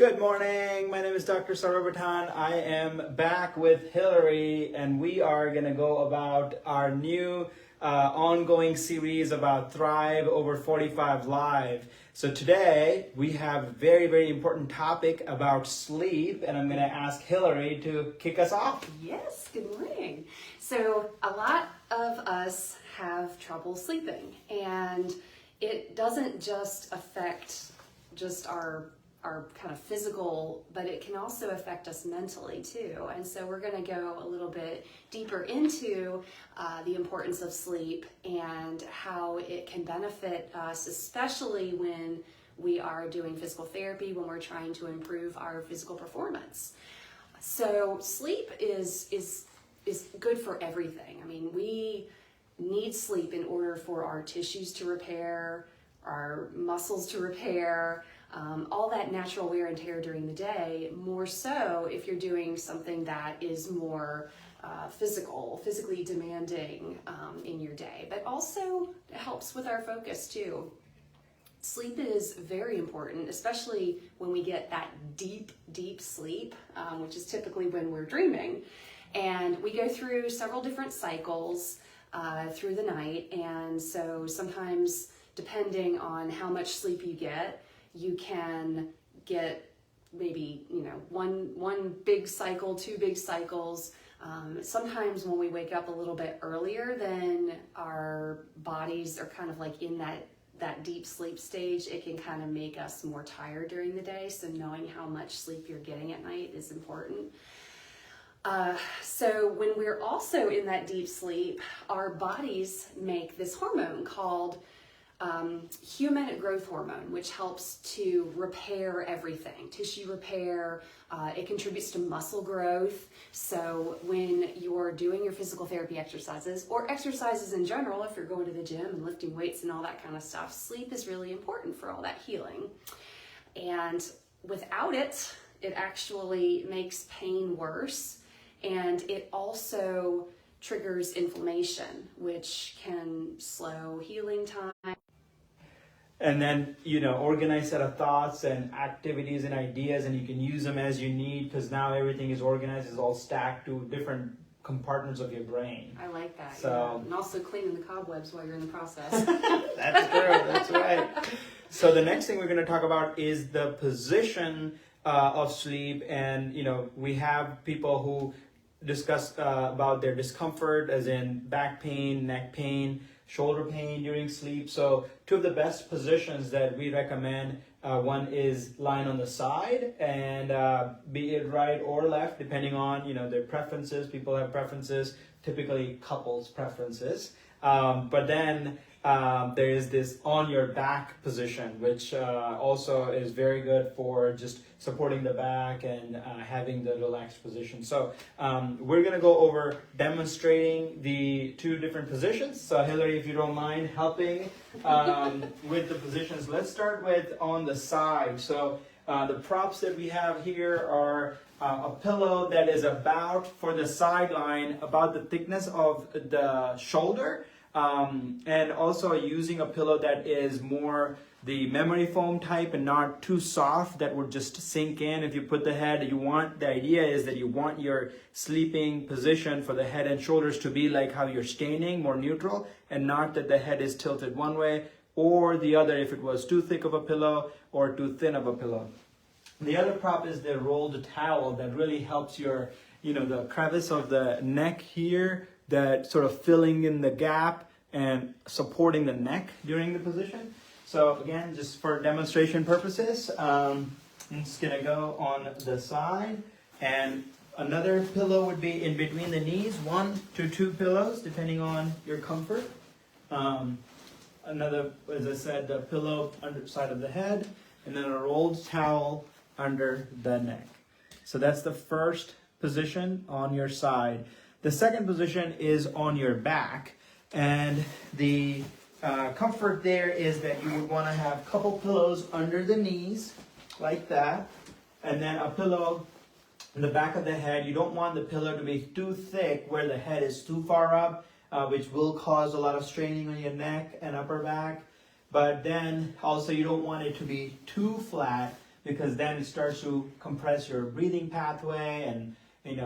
Good morning. My name is Dr. Sarvar. I am back with Hilary, and we are going to go about our new ongoing series about Thrive Over 45 Live. So today we have a very, very important topic about sleep, and I'm going to ask Hilary to kick us off. Yes, good morning. So a lot of us have trouble sleeping, and it doesn't just affect just our kind of physical, but it can also affect us mentally too. And so we're going to go a little bit deeper into the importance of sleep and how it can benefit us, especially when we are doing physical therapy, when we're trying to improve our physical performance. So sleep is good for everything. I mean, we need sleep in order for our tissues to repair, our muscles to repair, all that natural wear and tear during the day, more so if you're doing something that is more physically demanding in your day, but also it helps with our focus too. Sleep is very important, especially when we get that deep sleep, which is typically when we're dreaming. And we go through several different cycles through the night, and so sometimes depending on how much sleep you get, you can get maybe, one big cycle, two big cycles. Sometimes when we wake up a little bit earlier, then our bodies are kind of like in that deep sleep stage. It can kind of make us more tired during the day. So knowing how much sleep you're getting at night is important. So when we're also in that deep sleep, our bodies make this hormone called human growth hormone, which helps to repair everything, tissue repair. It contributes to muscle growth. So when you're doing your physical therapy exercises or exercises in general, if you're going to the gym and lifting weights and all that kind of stuff, sleep is really important for all that healing. And without it, it actually makes pain worse. And it also triggers inflammation, which can slow healing time. And then, organize set of thoughts and activities and ideas, and you can use them as you need because now everything is organized, it's all stacked to different compartments of your brain. I like that. So, yeah. And also cleaning the cobwebs while you're in the process. That's true, that's right. So the next thing we're going to talk about is the position of sleep, and we have people who discuss about their discomfort, as in back pain, neck pain, shoulder pain during sleep. So two of the best positions that we recommend, one is lying on the side, and be it right or left, depending on their preferences. People have preferences, typically couples preferences. But then there is this on your back position, which also is very good for just supporting the back and having the relaxed position. So we're going to go over demonstrating the two different positions. So Hilary, if you don't mind helping with the positions, let's start with on the side. So the props that we have here are a pillow that is about, for the sideline, about the thickness of the shoulder. And also using a pillow that is more the memory foam type and not too soft that would just sink in if you put the head. The idea is that you want your sleeping position for the head and shoulders to be like how you're standing, more neutral, and not that the head is tilted one way or the other if it was too thick of a pillow or too thin of a pillow. The other prop is the rolled towel that really helps your, the crevice of the neck here, that sort of filling in the gap and supporting the neck during the position. So again, just for demonstration purposes, I'm just gonna go on the side, and another pillow would be in between the knees, 1 to 2 pillows, depending on your comfort. Another, as I said, the pillow under side of the head, and then a rolled towel under the neck. So that's the first position on your side. The second position is on your back, and the comfort there is that you would want to have a couple pillows under the knees, like that, and then a pillow in the back of the head. You don't want the pillow to be too thick where the head is too far up, which will cause a lot of straining on your neck and upper back. But then also you don't want it to be too flat because then it starts to compress your breathing pathway, and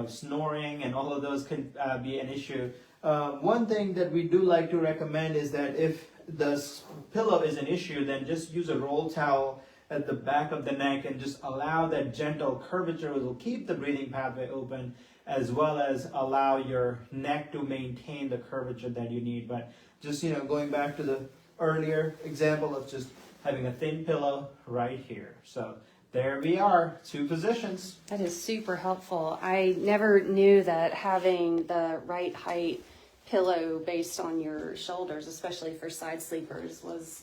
snoring and all of those can be an issue. One thing that we do like to recommend is that if the pillow is an issue, then just use a roll towel at the back of the neck and just allow that gentle curvature. It will keep the breathing pathway open, as well as allow your neck to maintain the curvature that you need. But just, going back to the earlier example of just having a thin pillow right here. So there we are, 2 positions. That is super helpful. I never knew that having the right height pillow based on your shoulders, especially for side sleepers, was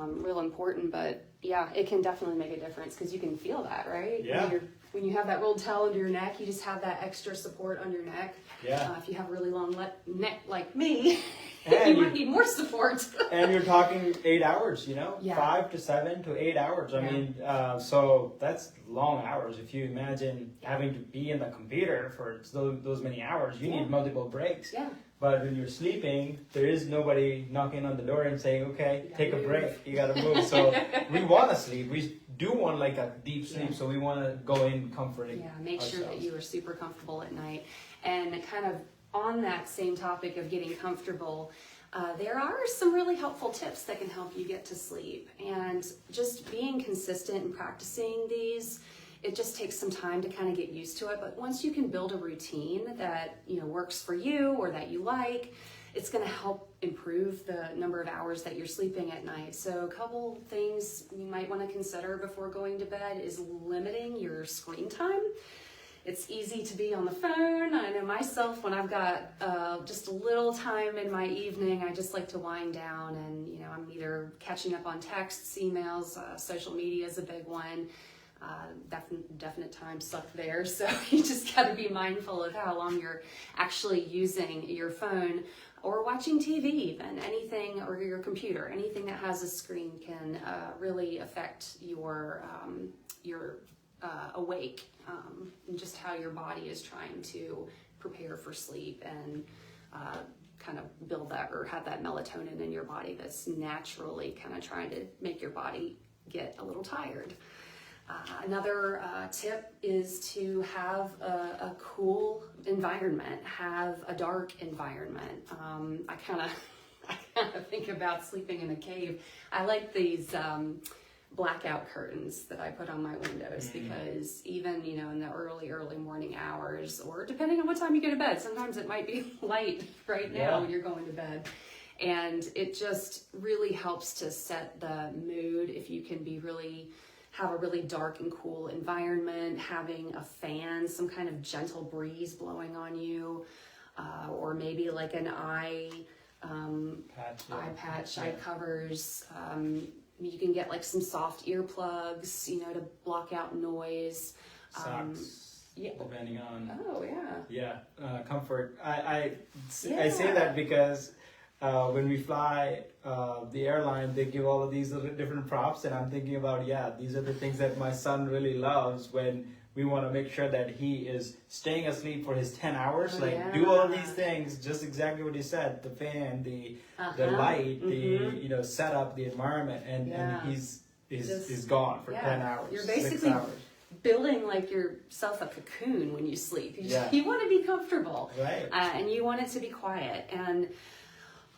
real important. But yeah, it can definitely make a difference because you can feel that, right? Yeah. When you have that rolled towel under your neck, you just have that extra support on your neck. Yeah. If you have a really long neck like me, And you might need more support. And you're talking 8 hours, Yeah. 5 to 7 to 8 hours. I Yeah. mean, so that's long hours. If you imagine having to be in the computer for those many hours, you need multiple breaks. Yeah. But when you're sleeping, there is nobody knocking on the door and saying, okay, take a break. You got to move. So we want to sleep. We do want like a deep sleep. So we want to go in comforting. Yeah, make sure that ourselves. you are super comfortable at night. And kind of on that same topic of getting comfortable, there are some really helpful tips that can help you get to sleep. And just being consistent and practicing these, it just takes some time to kind of get used to it. But once you can build a routine that works for you or that you like, it's going to help improve the number of hours that you're sleeping at night. So a couple things you might want to consider before going to bed is limiting your screen time. It's easy to be on the phone. I know myself, when I've got just a little time in my evening, I just like to wind down, and I'm either catching up on texts, emails, social media is a big one. Definite time suck there. So you just got to be mindful of how long you're actually using your phone or watching TV, even anything, or your computer. Anything that has a screen can really affect your awake, and just how your body is trying to prepare for sleep and kind of build that or have that melatonin in your body that's naturally kind of trying to make your body get a little tired. Another tip is to have a cool environment, have a dark environment. I kind of think about sleeping in a cave. I like these blackout curtains that I put on my windows because even, in the early morning hours, or depending on what time you go to bed, sometimes it might be light right now when you're going to bed. And it just really helps to set the mood if you can have a really dark and cool environment, having a fan, some kind of gentle breeze blowing on you, or maybe like an eye patch, eye covers. You can get like some soft earplugs, to block out noise. Socks, depending on. Oh yeah. Yeah, comfort. I say that because when we fly the airline, they give all of these little different props, and I'm thinking about, these are the things that my son really loves when we want to make sure that he is staying asleep for his 10 hours. Do all of these things, just exactly what you said, the fan, the light, the setup, the environment, and he's gone for 10 hours. You're 6 basically hours. building like yourself a cocoon when you sleep. You want to be comfortable, right? And you want it to be quiet. And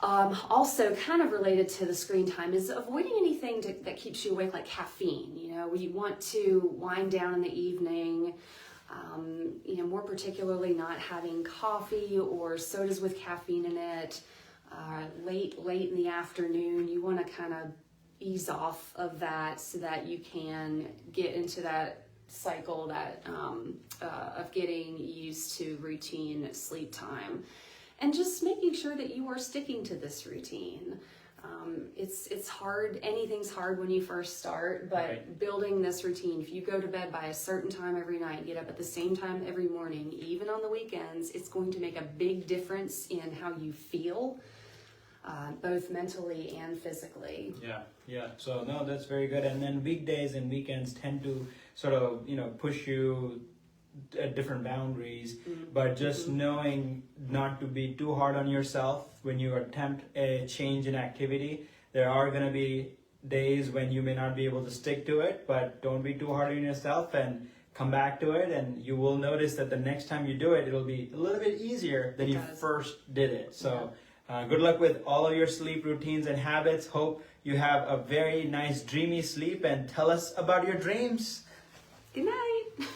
also kind of related to the screen time is avoiding anything that keeps you awake, like caffeine. We want to wind down in the evening, more particularly not having coffee or sodas with caffeine in it. Late in the afternoon, you want to kind of ease off of that so that you can get into that cycle that of getting used to routine sleep time. And just making sure that you are sticking to this routine. It's hard. Anything's hard when you first start, but building this routine, if you go to bed by a certain time every night, get up at the same time every morning, even on the weekends, it's going to make a big difference in how you feel, both mentally and physically. Yeah. So no, that's very good. And then weekdays and weekends tend to sort of, push you at different boundaries, but just knowing not to be too hard on yourself when you attempt a change in activity. There are going to be days when you may not be able to stick to it, but don't be too hard on yourself and come back to it, and you will notice that the next time you do it, it'll be a little bit easier than you first did it. So good luck with all of your sleep routines and habits. Hope you have a very nice dreamy sleep, and tell us about your dreams. Good night.